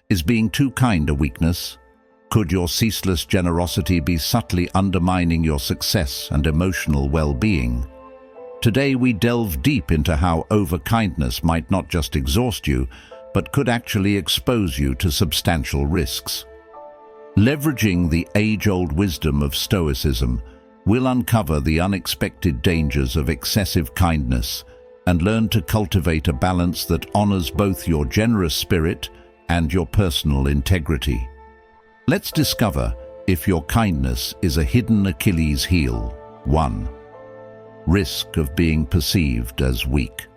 Is being too kind a weakness? Could your ceaseless generosity be subtly undermining your success and emotional well-being? Today we delve deep into how overkindness might not just exhaust you, but could actually expose you to substantial risks. Leveraging the age-old wisdom of Stoicism, we'll uncover the unexpected dangers of excessive kindness and learn to cultivate a balance that honors both your generous spirit and your personal integrity. Let's discover if your kindness is a hidden Achilles heel. 1. Risk of being perceived as weak.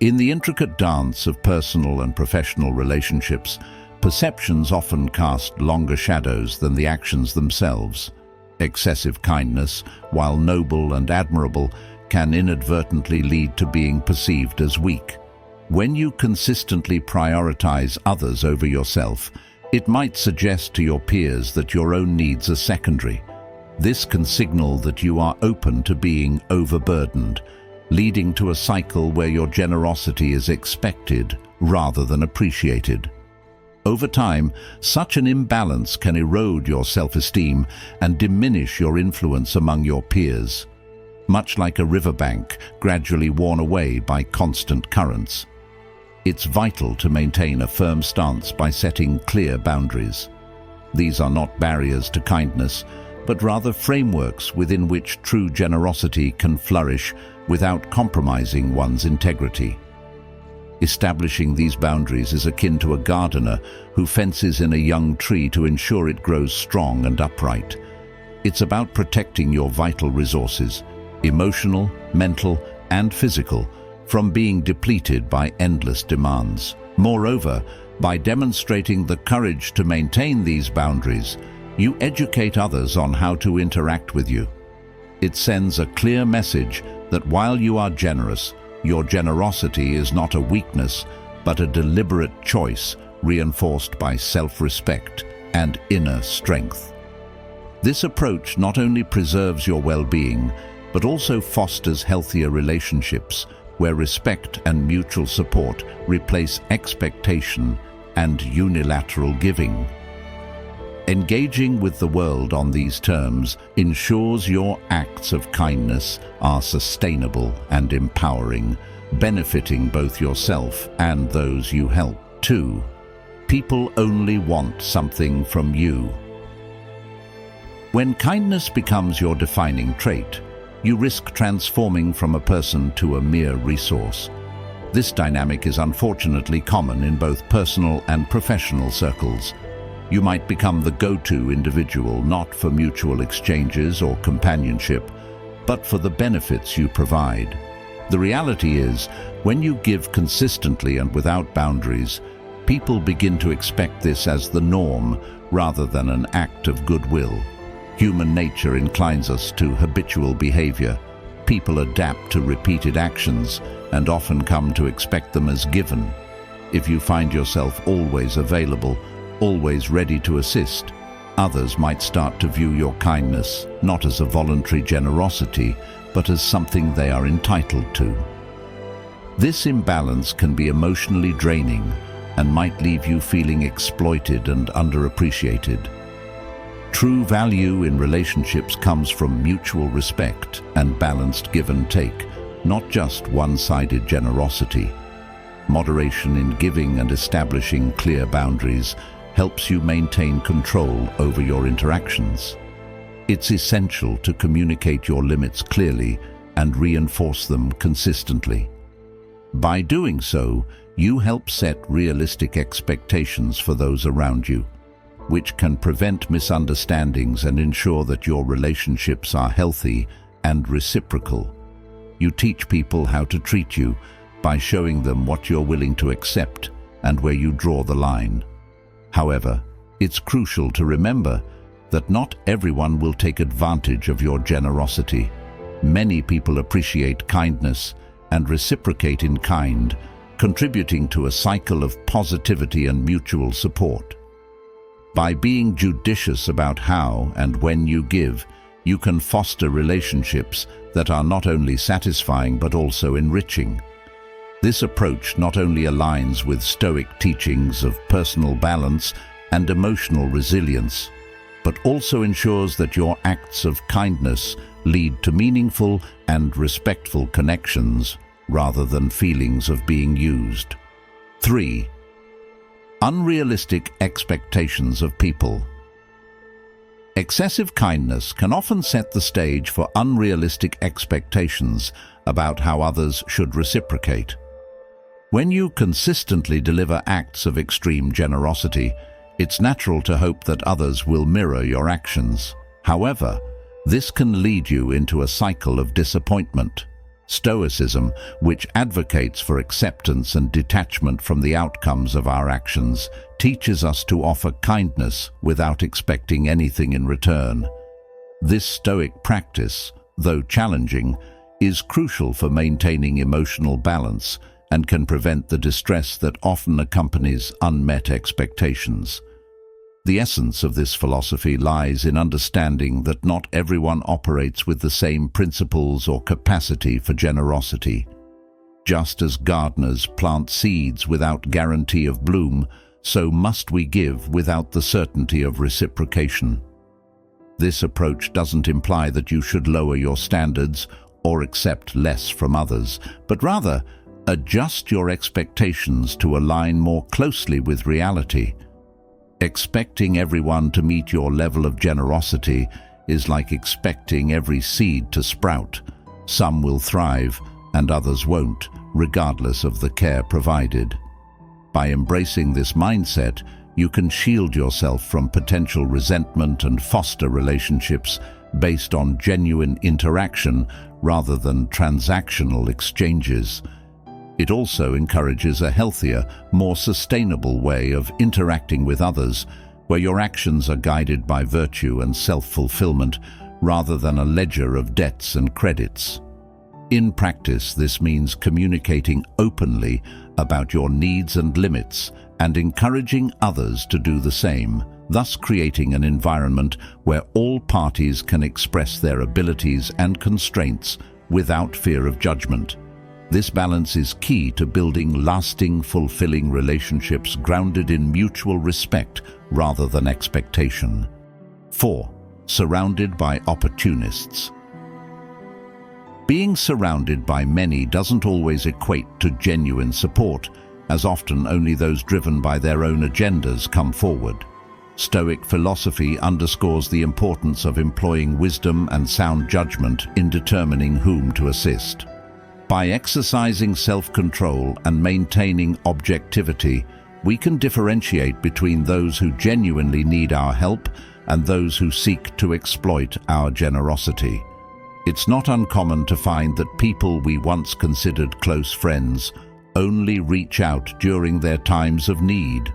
In the intricate dance of personal and professional relationships, perceptions often cast longer shadows than the actions themselves. Excessive kindness, while noble and admirable, can inadvertently lead to being perceived as weak. When you consistently prioritize others over yourself, it might suggest to your peers that your own needs are secondary. This can signal that you are open to being overburdened, leading to a cycle where your generosity is expected rather than appreciated. Over time, such an imbalance can erode your self-esteem and diminish your influence among your peers, much like a riverbank gradually worn away by constant currents. It's vital to maintain a firm stance by setting clear boundaries. These are not barriers to kindness, but rather frameworks within which true generosity can flourish without compromising one's integrity. Establishing these boundaries is akin to a gardener who fences in a young tree to ensure it grows strong and upright. It's about protecting your vital resources, emotional, mental, and physical, from being depleted by endless demands. Moreover, by demonstrating the courage to maintain these boundaries, you educate others on how to interact with you. It sends a clear message that while you are generous, your generosity is not a weakness, but a deliberate choice reinforced by self-respect and inner strength. This approach not only preserves your well-being, but also fosters healthier relationships where respect and mutual support replace expectation and unilateral giving. Engaging with the world on these terms ensures your acts of kindness are sustainable and empowering, benefiting both yourself and those you help. 2. People only want something from you. When kindness becomes your defining trait, you risk transforming from a person to a mere resource. This dynamic is unfortunately common in both personal and professional circles. You might become the go-to individual not for mutual exchanges or companionship, but for the benefits you provide. The reality is, when you give consistently and without boundaries, people begin to expect this as the norm rather than an act of goodwill. Human nature inclines us to habitual behavior. People adapt to repeated actions and often come to expect them as given. If you find yourself always available, always ready to assist, others might start to view your kindness not as a voluntary generosity, but as something they are entitled to. This imbalance can be emotionally draining and might leave you feeling exploited and underappreciated. True value in relationships comes from mutual respect and balanced give and take, not just one-sided generosity. Moderation in giving and establishing clear boundaries helps you maintain control over your interactions. It's essential to communicate your limits clearly and reinforce them consistently. By doing so, you help set realistic expectations for those around you, which can prevent misunderstandings and ensure that your relationships are healthy and reciprocal. You teach people how to treat you by showing them what you're willing to accept and where you draw the line. However, it's crucial to remember that not everyone will take advantage of your generosity. Many people appreciate kindness and reciprocate in kind, contributing to a cycle of positivity and mutual support. By being judicious about how and when you give, you can foster relationships that are not only satisfying but also enriching. This approach not only aligns with Stoic teachings of personal balance and emotional resilience, but also ensures that your acts of kindness lead to meaningful and respectful connections rather than feelings of being used. 3. Unrealistic expectations of people. Excessive kindness can often set the stage for unrealistic expectations about how others should reciprocate. When you consistently deliver acts of extreme generosity, it's natural to hope that others will mirror your actions. However, this can lead you into a cycle of disappointment. Stoicism, which advocates for acceptance and detachment from the outcomes of our actions, teaches us to offer kindness without expecting anything in return. This Stoic practice, though challenging, is crucial for maintaining emotional balance and can prevent the distress that often accompanies unmet expectations. The essence of this philosophy lies in understanding that not everyone operates with the same principles or capacity for generosity. Just as gardeners plant seeds without guarantee of bloom, so must we give without the certainty of reciprocation. This approach doesn't imply that you should lower your standards or accept less from others, but rather adjust your expectations to align more closely with reality. Expecting everyone to meet your level of generosity is like expecting every seed to sprout. Some will thrive and others won't, regardless of the care provided. By embracing this mindset, you can shield yourself from potential resentment and foster relationships based on genuine interaction rather than transactional exchanges. It also encourages a healthier, more sustainable way of interacting with others, where your actions are guided by virtue and self-fulfillment rather than a ledger of debts and credits. In practice, this means communicating openly about your needs and limits and encouraging others to do the same, thus creating an environment where all parties can express their abilities and constraints without fear of judgment. This balance is key to building lasting, fulfilling relationships grounded in mutual respect rather than expectation. 4. Surrounded by opportunists. Being surrounded by many doesn't always equate to genuine support, as often only those driven by their own agendas come forward. Stoic philosophy underscores the importance of employing wisdom and sound judgment in determining whom to assist. By exercising self-control and maintaining objectivity, we can differentiate between those who genuinely need our help and those who seek to exploit our generosity. It's not uncommon to find that people we once considered close friends only reach out during their times of need,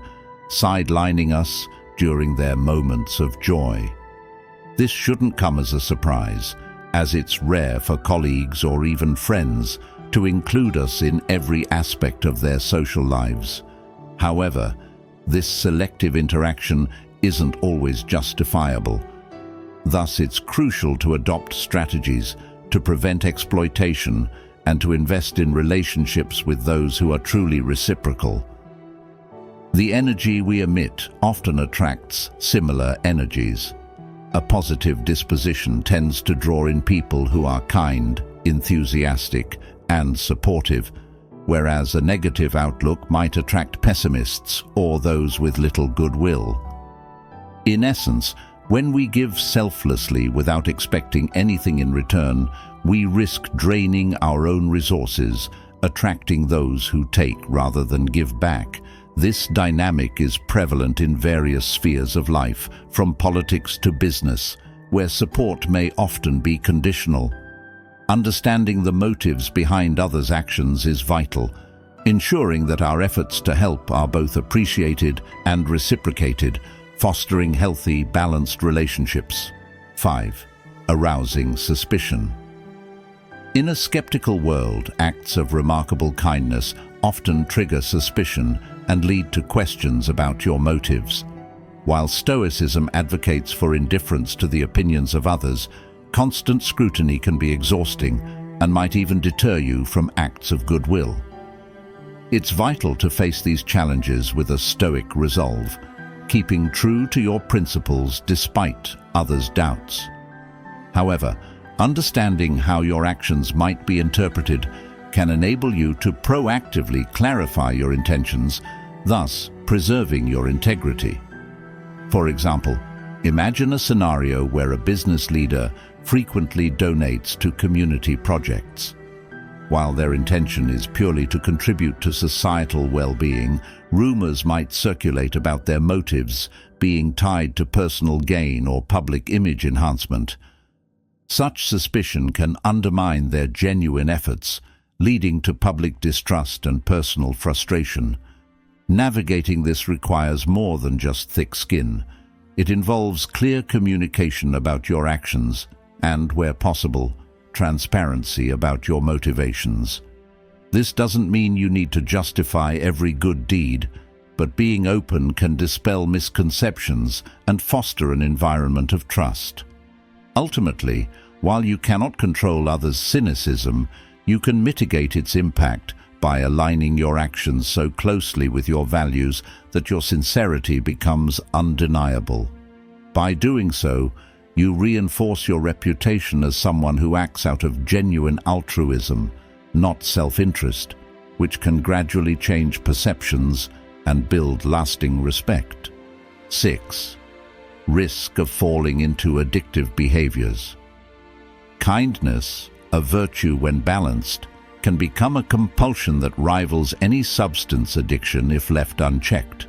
sidelining us during their moments of joy. This shouldn't come as a surprise, as it's rare for colleagues or even friends to include us in every aspect of their social lives. However, this selective interaction isn't always justifiable. Thus, it's crucial to adopt strategies to prevent exploitation and to invest in relationships with those who are truly reciprocal. The energy we emit often attracts similar energies. A positive disposition tends to draw in people who are kind, enthusiastic, and supportive, whereas a negative outlook might attract pessimists or those with little goodwill. In essence, when we give selflessly without expecting anything in return, we risk draining our own resources, attracting those who take rather than give back. This dynamic is prevalent in various spheres of life, from politics to business, where support may often be conditional. Understanding the motives behind others' actions is vital, ensuring that our efforts to help are both appreciated and reciprocated, fostering healthy, balanced relationships. 5. Arousing suspicion. In a skeptical world, acts of remarkable kindness often trigger suspicion and lead to questions about your motives. While Stoicism advocates for indifference to the opinions of others, constant scrutiny can be exhausting and might even deter you from acts of goodwill. It's vital to face these challenges with a stoic resolve, keeping true to your principles despite others' doubts. However, understanding how your actions might be interpreted can enable you to proactively clarify your intentions, thus preserving your integrity. For example, imagine a scenario where a business leader frequently donates to community projects. While their intention is purely to contribute to societal well-being, rumors might circulate about their motives being tied to personal gain or public image enhancement. Such suspicion can undermine their genuine efforts, leading to public distrust and personal frustration. Navigating this requires more than just thick skin. It involves clear communication about your actions and, where possible, transparency about your motivations. This doesn't mean you need to justify every good deed, but being open can dispel misconceptions and foster an environment of trust. Ultimately, while you cannot control others' cynicism, you can mitigate its impact by aligning your actions so closely with your values that your sincerity becomes undeniable. By doing so, you reinforce your reputation as someone who acts out of genuine altruism, not self-interest, which can gradually change perceptions and build lasting respect. 6. Risk of falling into addictive behaviors. Kindness, a virtue when balanced, can become a compulsion that rivals any substance addiction if left unchecked.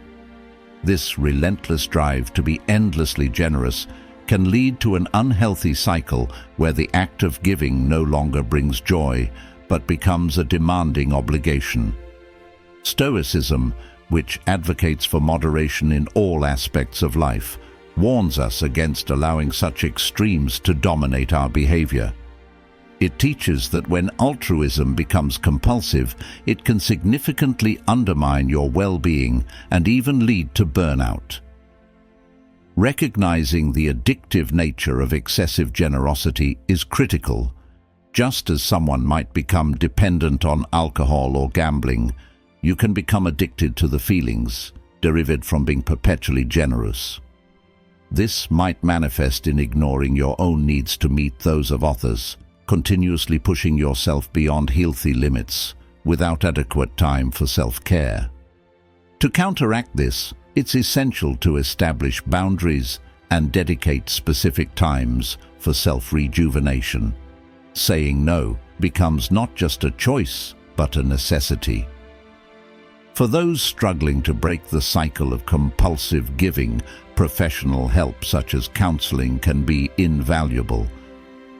This relentless drive to be endlessly generous can lead to an unhealthy cycle where the act of giving no longer brings joy, but becomes a demanding obligation. Stoicism, which advocates for moderation in all aspects of life, warns us against allowing such extremes to dominate our behavior. It teaches that when altruism becomes compulsive, it can significantly undermine your well-being and even lead to burnout. Recognizing the addictive nature of excessive generosity is critical. Just as someone might become dependent on alcohol or gambling, you can become addicted to the feelings derived from being perpetually generous. This might manifest in ignoring your own needs to meet those of others, continuously pushing yourself beyond healthy limits without adequate time for self-care. To counteract this, it's essential to establish boundaries and dedicate specific times for self-rejuvenation. Saying no becomes not just a choice, but a necessity. For those struggling to break the cycle of compulsive giving, professional help such as counseling can be invaluable.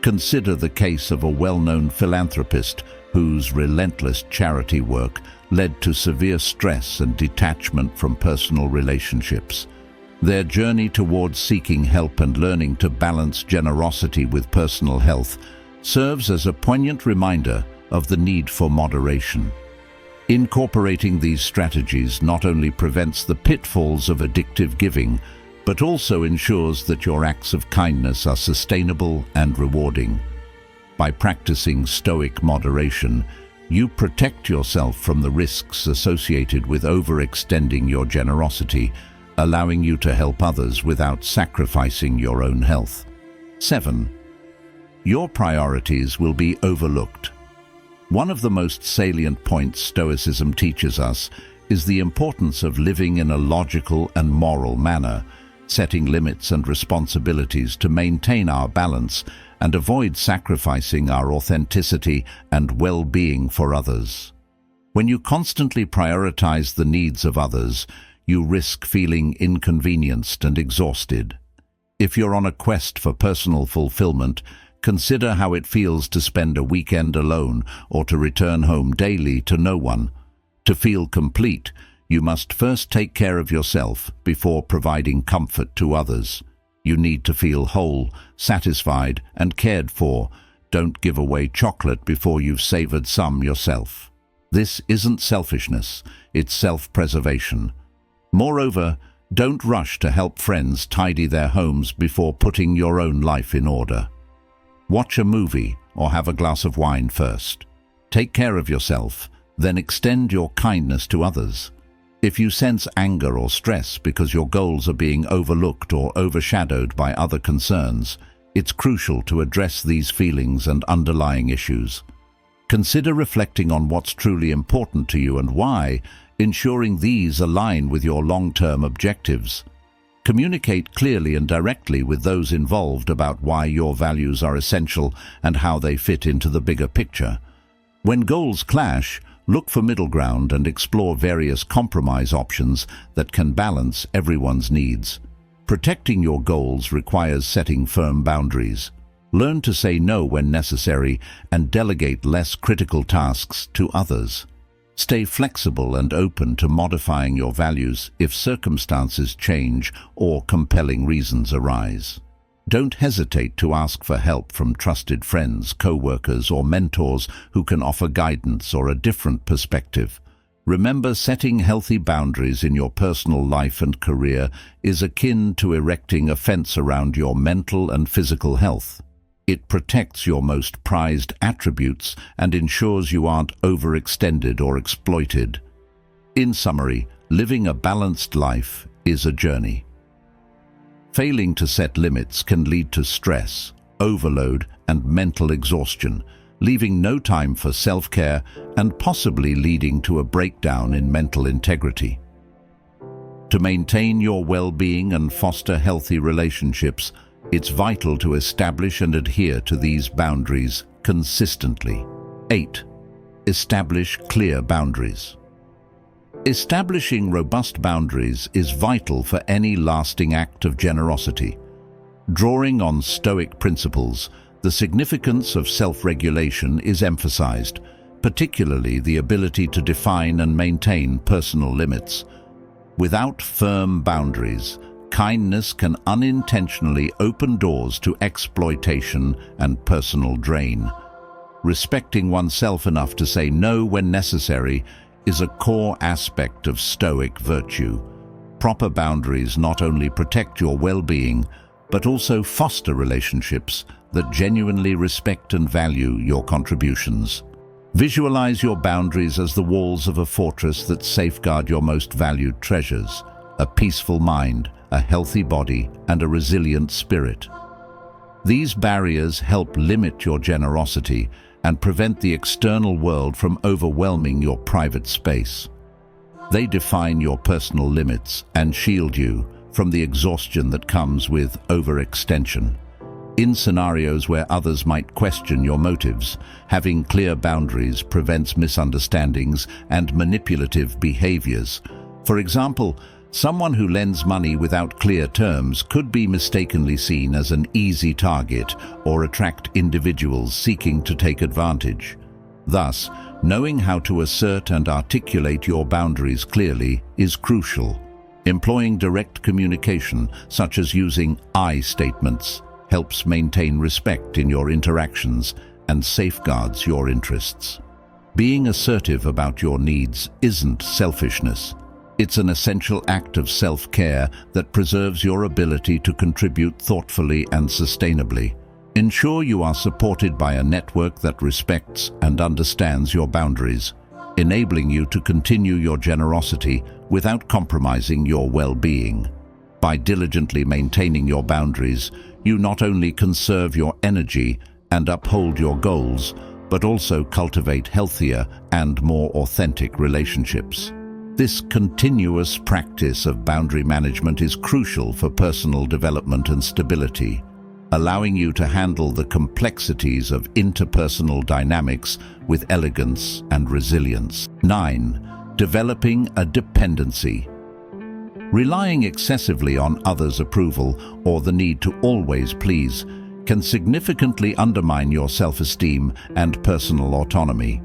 Consider the case of a well-known philanthropist whose relentless charity work led to severe stress and detachment from personal relationships. Their journey towards seeking help and learning to balance generosity with personal health serves as a poignant reminder of the need for moderation. Incorporating these strategies not only prevents the pitfalls of addictive giving, but also ensures that your acts of kindness are sustainable and rewarding. By practicing stoic moderation, you protect yourself from the risks associated with overextending your generosity, allowing you to help others without sacrificing your own health. 7. Your priorities will be overlooked. One of the most salient points Stoicism teaches us is the importance of living in a logical and moral manner, setting limits and responsibilities to maintain our balance and avoid sacrificing our authenticity and well-being for others. When you constantly prioritize the needs of others, you risk feeling inconvenienced and exhausted. If you're on a quest for personal fulfillment, consider how it feels to spend a weekend alone or to return home daily to no one. To feel complete, you must first take care of yourself before providing comfort to others. You need to feel whole, satisfied, and cared for. Don't give away chocolate before you've savored some yourself. This isn't selfishness, it's self-preservation. Moreover, don't rush to help friends tidy their homes before putting your own life in order. Watch a movie or have a glass of wine first. Take care of yourself, Then extend your kindness to others. If you sense anger or stress because your goals are being overlooked or overshadowed by other concerns, it's crucial to address these feelings and underlying issues. Consider reflecting on what's truly important to you and why, ensuring these align with your long-term objectives. Communicate clearly and directly with those involved about why your values are essential and how they fit into the bigger picture. When goals clash, look for middle ground and explore various compromise options that can balance everyone's needs. Protecting your goals requires setting firm boundaries. Learn to say no when necessary and delegate less critical tasks to others. Stay flexible and open to modifying your values if circumstances change or compelling reasons arise. Don't hesitate to ask for help from trusted friends, co-workers, or mentors who can offer guidance or a different perspective. Remember, setting healthy boundaries in your personal life and career is akin to erecting a fence around your mental and physical health. It protects your most prized attributes and ensures you aren't overextended or exploited. In summary, living a balanced life is a journey. Failing to set limits can lead to stress, overload, and mental exhaustion, leaving no time for self-care and possibly leading to a breakdown in mental integrity. To maintain your well-being and foster healthy relationships, it's vital to establish and adhere to these boundaries consistently. 8. Establish clear boundaries. Establishing robust boundaries is vital for any lasting act of generosity. Drawing on Stoic principles, the significance of self-regulation is emphasized, particularly the ability to define and maintain personal limits. Without firm boundaries, kindness can unintentionally open doors to exploitation and personal drain. Respecting oneself enough to say no when necessary is a core aspect of Stoic virtue. Proper boundaries not only protect your well-being, but also foster relationships that genuinely respect and value your contributions. Visualize your boundaries as the walls of a fortress that safeguard your most valued treasures: a peaceful mind, a healthy body, and a resilient spirit. These barriers help limit your generosity and prevent the external world from overwhelming your private space. They define your personal limits and shield you from the exhaustion that comes with overextension. In scenarios where others might question your motives, having clear boundaries prevents misunderstandings and manipulative behaviors. For example, someone who lends money without clear terms could be mistakenly seen as an easy target or attract individuals seeking to take advantage. Thus, knowing how to assert and articulate your boundaries clearly is crucial. Employing direct communication, such as using I statements, helps maintain respect in your interactions and safeguards your interests. Being assertive about your needs isn't selfishness. It's an essential act of self-care that preserves your ability to contribute thoughtfully and sustainably. Ensure you are supported by a network that respects and understands your boundaries, enabling you to continue your generosity without compromising your well-being. By diligently maintaining your boundaries, you not only conserve your energy and uphold your goals, but also cultivate healthier and more authentic relationships. This continuous practice of boundary management is crucial for personal development and stability, allowing you to handle the complexities of interpersonal dynamics with elegance and resilience. 9. Developing a dependency. Relying excessively on others' approval or the need to always please can significantly undermine your self-esteem and personal autonomy.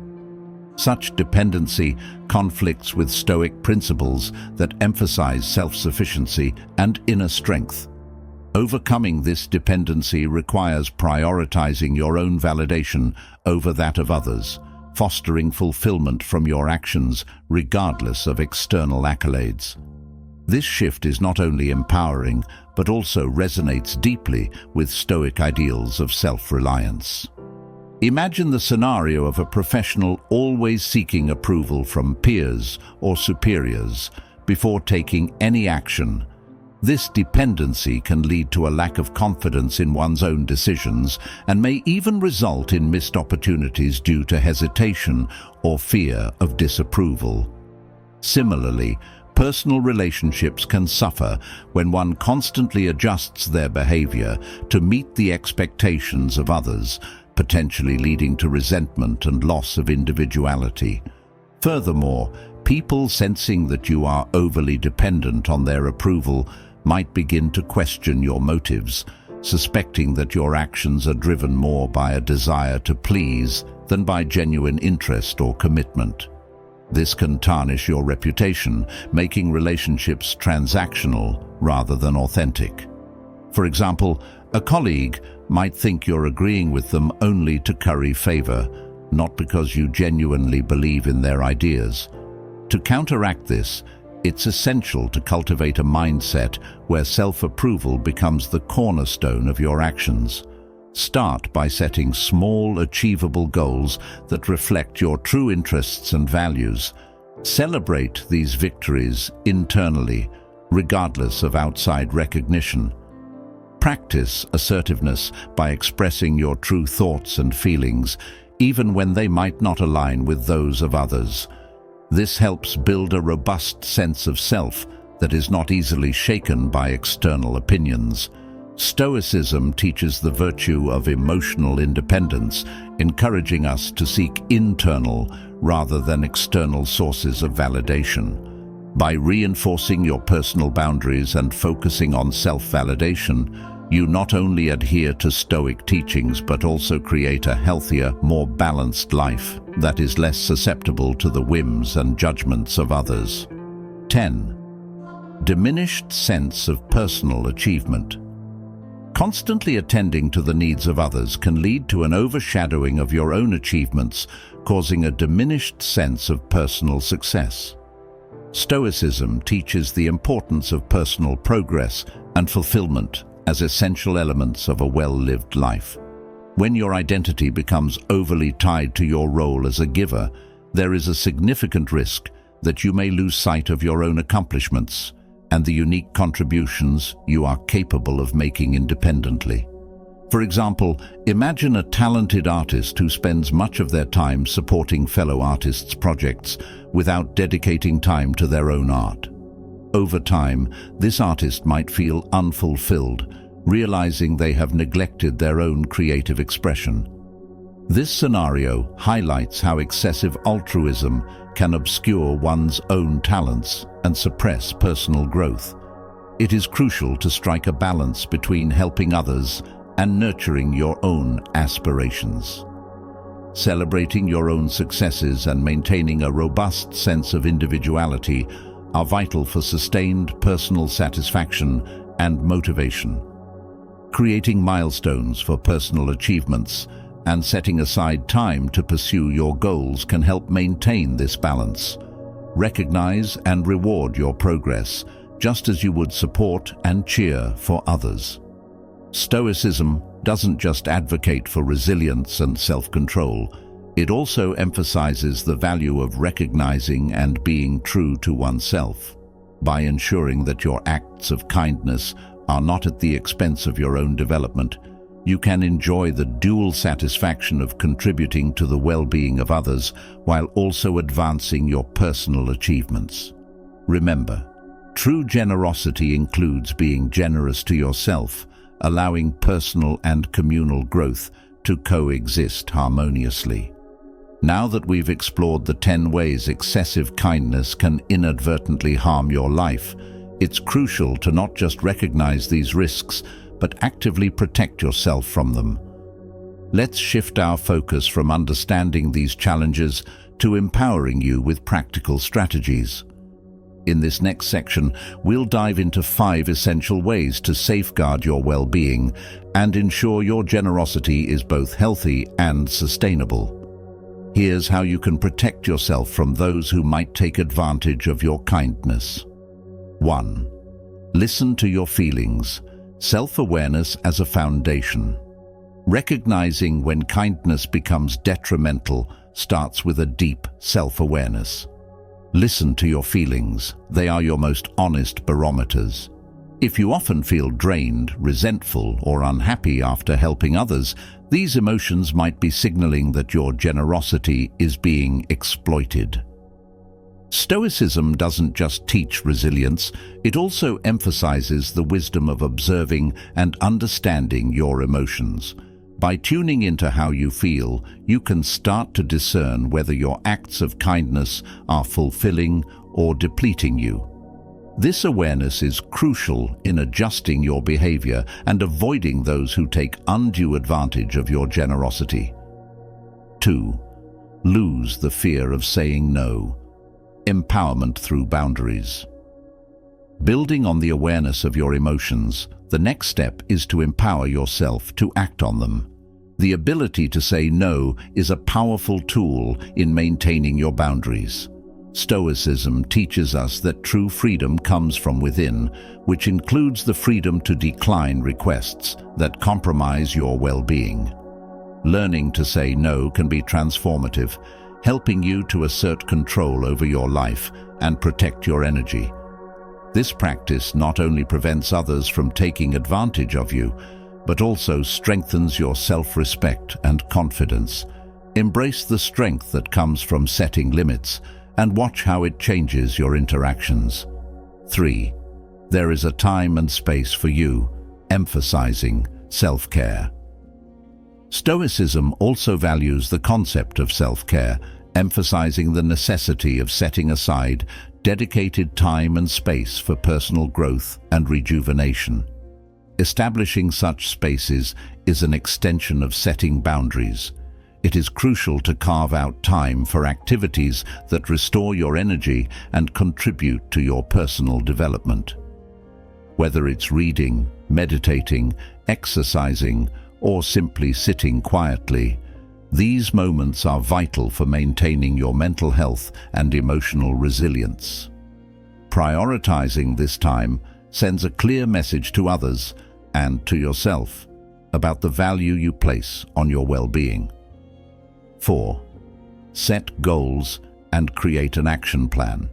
Such dependency conflicts with Stoic principles that emphasize self-sufficiency and inner strength. Overcoming this dependency requires prioritizing your own validation over that of others, fostering fulfillment from your actions regardless of external accolades. This shift is not only empowering, but also resonates deeply with Stoic ideals of self-reliance. Imagine the scenario of a professional always seeking approval from peers or superiors before taking any action. This dependency can lead to a lack of confidence in one's own decisions and may even result in missed opportunities due to hesitation or fear of disapproval. Similarly, personal relationships can suffer when one constantly adjusts their behavior to meet the expectations of others, potentially leading to resentment and loss of individuality. Furthermore, people sensing that you are overly dependent on their approval might begin to question your motives, suspecting that your actions are driven more by a desire to please than by genuine interest or commitment. This can tarnish your reputation, making relationships transactional rather than authentic. For example, a colleague might think you're agreeing with them only to curry favor, not because you genuinely believe in their ideas. To counteract this, it's essential to cultivate a mindset where self-approval becomes the cornerstone of your actions. Start by setting small, achievable goals that reflect your true interests and values. Celebrate these victories internally, regardless of outside recognition. Practice assertiveness by expressing your true thoughts and feelings, even when they might not align with those of others. This helps build a robust sense of self that is not easily shaken by external opinions. Stoicism teaches the virtue of emotional independence, encouraging us to seek internal rather than external sources of validation. By reinforcing your personal boundaries and focusing on self-validation, you not only adhere to Stoic teachings but also create a healthier, more balanced life that is less susceptible to the whims and judgments of others. 10. Diminished sense of personal achievement. Constantly attending to the needs of others can lead to an overshadowing of your own achievements, causing a diminished sense of personal success. Stoicism teaches the importance of personal progress and fulfillment as essential elements of a well-lived life. When your identity becomes overly tied to your role as a giver, there is a significant risk that you may lose sight of your own accomplishments and the unique contributions you are capable of making independently. For example, imagine a talented artist who spends much of their time supporting fellow artists' projects without dedicating time to their own art. Over time, this artist might feel unfulfilled, realizing they have neglected their own creative expression. This scenario highlights how excessive altruism can obscure one's own talents and suppress personal growth. It is crucial to strike a balance between helping others and nurturing your own aspirations. Celebrating your own successes and maintaining a robust sense of individuality are vital for sustained personal satisfaction and motivation. Creating milestones for personal achievements and setting aside time to pursue your goals can help maintain this balance. Recognize and reward your progress, just as you would support and cheer for others. Stoicism doesn't just advocate for resilience and self-control, it also emphasizes the value of recognizing and being true to oneself. By ensuring that your acts of kindness are not at the expense of your own development, you can enjoy the dual satisfaction of contributing to the well-being of others while also advancing your personal achievements. Remember, true generosity includes being generous to yourself, allowing personal and communal growth to coexist harmoniously. Now that we've explored the 10 ways excessive kindness can inadvertently harm your life, it's crucial to not just recognize these risks, but actively protect yourself from them. Let's shift our focus from understanding these challenges to empowering you with practical strategies. In this next section, we'll dive into 5 essential ways to safeguard your well-being and ensure your generosity is both healthy and sustainable. Here's how you can protect yourself from those who might take advantage of your kindness. 1. Listen to your feelings. Self-awareness as a foundation. Recognizing when kindness becomes detrimental starts with a deep self-awareness. Listen to your feelings. They are your most honest barometers. If you often feel drained, resentful, or unhappy after helping others, these emotions might be signaling that your generosity is being exploited. Stoicism doesn't just teach resilience, it also emphasizes the wisdom of observing and understanding your emotions. By tuning into how you feel, you can start to discern whether your acts of kindness are fulfilling or depleting you. This awareness is crucial in adjusting your behavior and avoiding those who take undue advantage of your generosity. 2. Lose the fear of saying no. Empowerment through boundaries. Building on the awareness of your emotions, the next step is to empower yourself to act on them. The ability to say no is a powerful tool in maintaining your boundaries. Stoicism teaches us that true freedom comes from within, which includes the freedom to decline requests that compromise your well-being. Learning to say no can be transformative, helping you to assert control over your life and protect your energy. This practice not only prevents others from taking advantage of you, but also strengthens your self-respect and confidence. Embrace the strength that comes from setting limits and watch how it changes your interactions. 3. There is a time and space for you, emphasizing self-care. Stoicism also values the concept of self-care, emphasizing the necessity of setting aside dedicated time and space for personal growth and rejuvenation. Establishing such spaces is an extension of setting boundaries. It is crucial to carve out time for activities that restore your energy and contribute to your personal development. Whether it's reading, meditating, exercising, or simply sitting quietly, these moments are vital for maintaining your mental health and emotional resilience. Prioritizing this time sends a clear message to others and to yourself about the value you place on your well-being. 4. Set goals and create an action plan.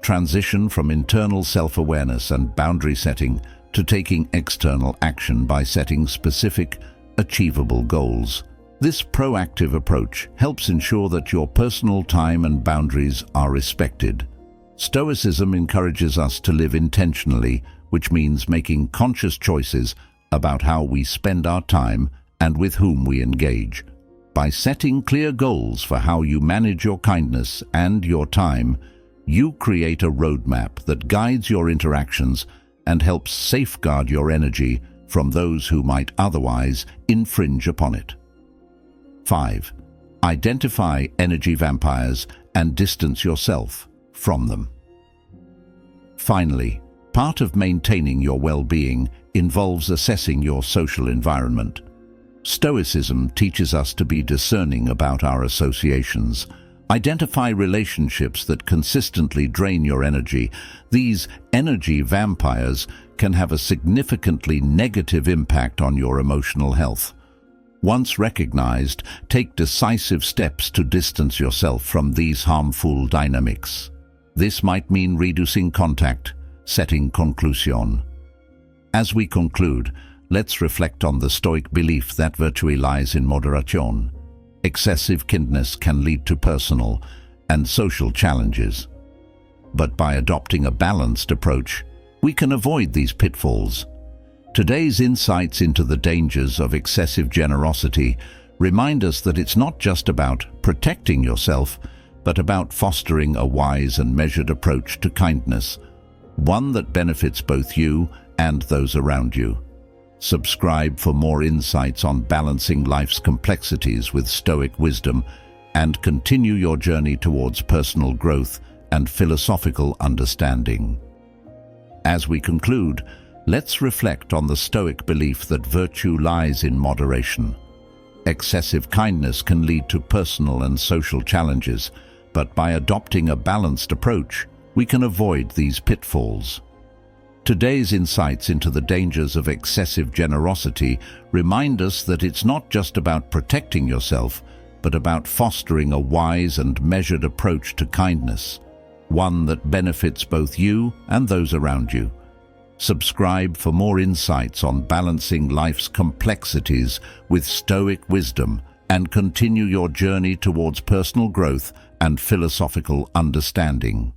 Transition from internal self-awareness and boundary setting to taking external action by setting specific, achievable goals. This proactive approach helps ensure that your personal time and boundaries are respected. Stoicism encourages us to live intentionally, which means making conscious choices about how we spend our time and with whom we engage. By setting clear goals for how you manage your kindness and your time, you create a roadmap that guides your interactions and helps safeguard your energy from those who might otherwise infringe upon it. 5. Identify energy vampires and distance yourself from them. Finally, part of maintaining your well-being involves assessing your social environment. Stoicism teaches us to be discerning about our associations. Identify relationships that consistently drain your energy. These energy vampires can have a significantly negative impact on your emotional health. Once recognized, take decisive steps to distance yourself from these harmful dynamics. This might mean reducing contact, setting conclusion. As we conclude, let's reflect on the Stoic belief that virtue lies in moderation. Excessive kindness can lead to personal and social challenges. But by adopting a balanced approach, we can avoid these pitfalls. Today's insights into the dangers of excessive generosity remind us that it's not just about protecting yourself, but about fostering a wise and measured approach to kindness, one that benefits both you and those around you. Subscribe for more insights on balancing life's complexities with Stoic wisdom and continue your journey towards personal growth and philosophical understanding. As we conclude, let's reflect on the Stoic belief that virtue lies in moderation. Excessive kindness can lead to personal and social challenges, but by adopting a balanced approach, we can avoid these pitfalls. Today's insights into the dangers of excessive generosity remind us that it's not just about protecting yourself, but about fostering a wise and measured approach to kindness, one that benefits both you and those around you. Subscribe for more insights on balancing life's complexities with Stoic wisdom and continue your journey towards personal growth and philosophical understanding.